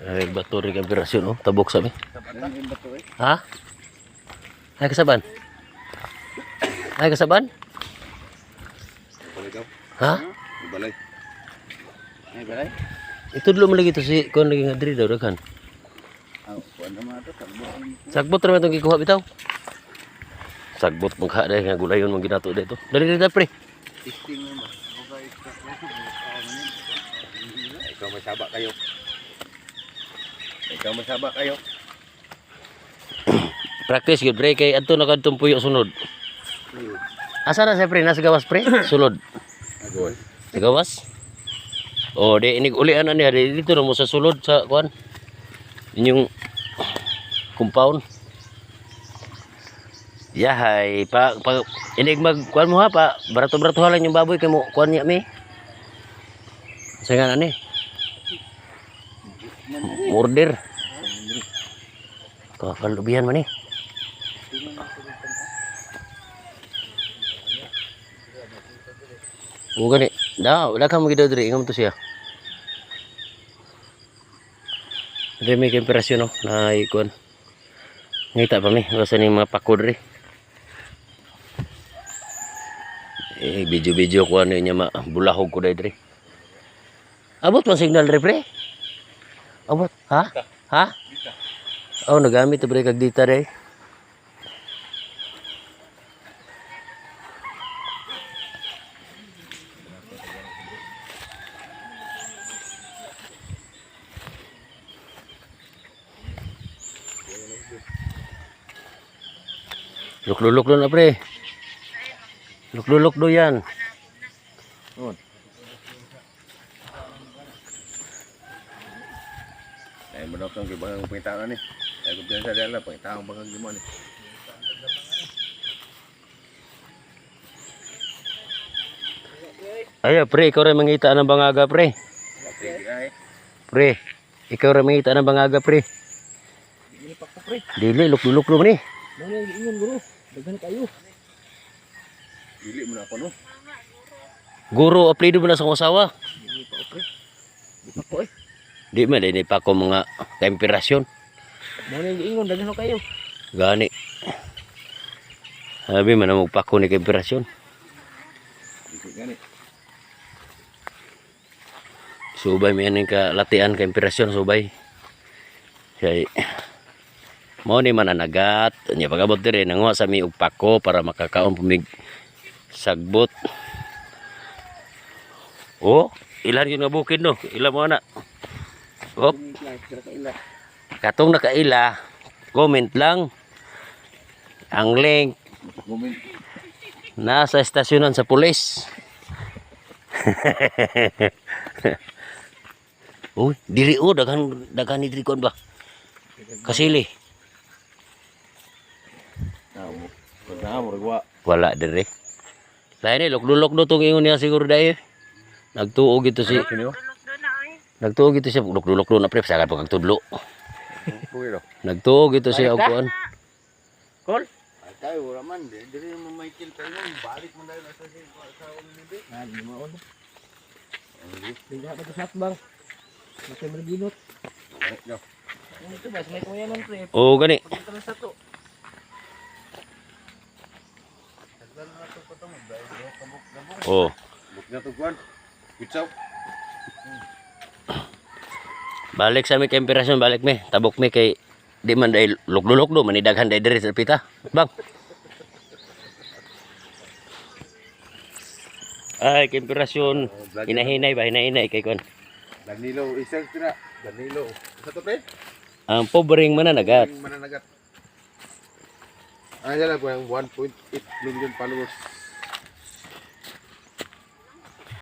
Ay, bato rin ang operasyon, oh. Tabok sa mi. Ha? Ay, kasaban? Ay, kasaban? Ha? Balay. Ay, balay. Ito dulu mo lagi ito si kuan lagi nga diri daw daghan. Kuan naman ito, Sagbot ra man itong gikuha bitaw. Sagbot mong dahil nga gulayon mong ginato dito. Dali dali pre. Testing mo ba? Ikaw masaba kayo. Ikaw masaba kayo. Practice good pre kay adto na kadtong puyo sunod. Asa na sa pre nasa gawas pre? Sulod. Agos. Sa gawas? Oh, di inig ulian na niya dito na mo sa sulod sa kuan. Inyong compound. Yahay pa inig mag kuan mo ha pa barato-barato lang yung baboy kay mo kuan niya mi. Sa nga ani. Order. Kalubihan man ni. O gani, wala ka magidaw diri, ingam to siya. Diri may temperasyon no, na ikuan. Ngita pa mi, basta ni mga pako diri. Video ko ano niya bulahog ko diri. Abot man signal diri pre. Abot, ha? Ha? Oh, nagamit to pre kag data diri. Luk-luk do na pre. Luk-luk do yan. Ay, manok ang gibangang pangitaon ni. Ay, kumpiyansa dala pangitaon bangang gimo ni. Ay, pre, ikaw rin mangita ng bangaga, pre. Pre, ikaw rin mangita ng bangaga, pre. Dili, luk-luk do ni. Mana yang ingin guru? Daghan kayo. Dili mo na ako no. Guro, apelido mo na sa asawa. Dili pa pre. Di pa ko eh. Di man, di pa ko mga temperasyon. Mana yang ingon daghan kayo. Gani. Sabi man na magpako ni temperasyon. Gani. Subay may aning ka latian ka temperasyon, subay. Kaya mo ni mananagat nya pagabot dire nanguha sa mi og pako para makakaon pumig sagbot. Oh, ilan yung nabukid no? Ila mo na. Op. Katong nakaila, comment lang. Ang link nasa estasyonan sa pulis. Uy, diri o daghan ni diri kon ba? Kasili. Wala diri. Lain ni lok-lok do tong ingon niya siguro dai. Nagtuog ito si Nagtuog ito siya lok-lok do na pre sagad pag tudlo. Nagtuog ito siya og kuan. Kol. Ay, wala man diri mo Michael tayo balik mo dahil sa unibe. Di mo on. Tinggal pa sa bang. Masih berbinut. Itu bas may kuya man pre. Oh gani. Sa to. Oh. Buk na to kuan. Pitsaw. Balik sa mi temperasyon balik mi. Tabok mi kay di man dai lok-lok do manidaghan dai diri sa pita. Bang. Ay, temperasyon hinahinay ba hinahinay kay kon. Danilo isang tira. Danilo. Sa to pre? Ang pobreng mananagat. Mananagat. Ay, dala po yung 1.8 million followers.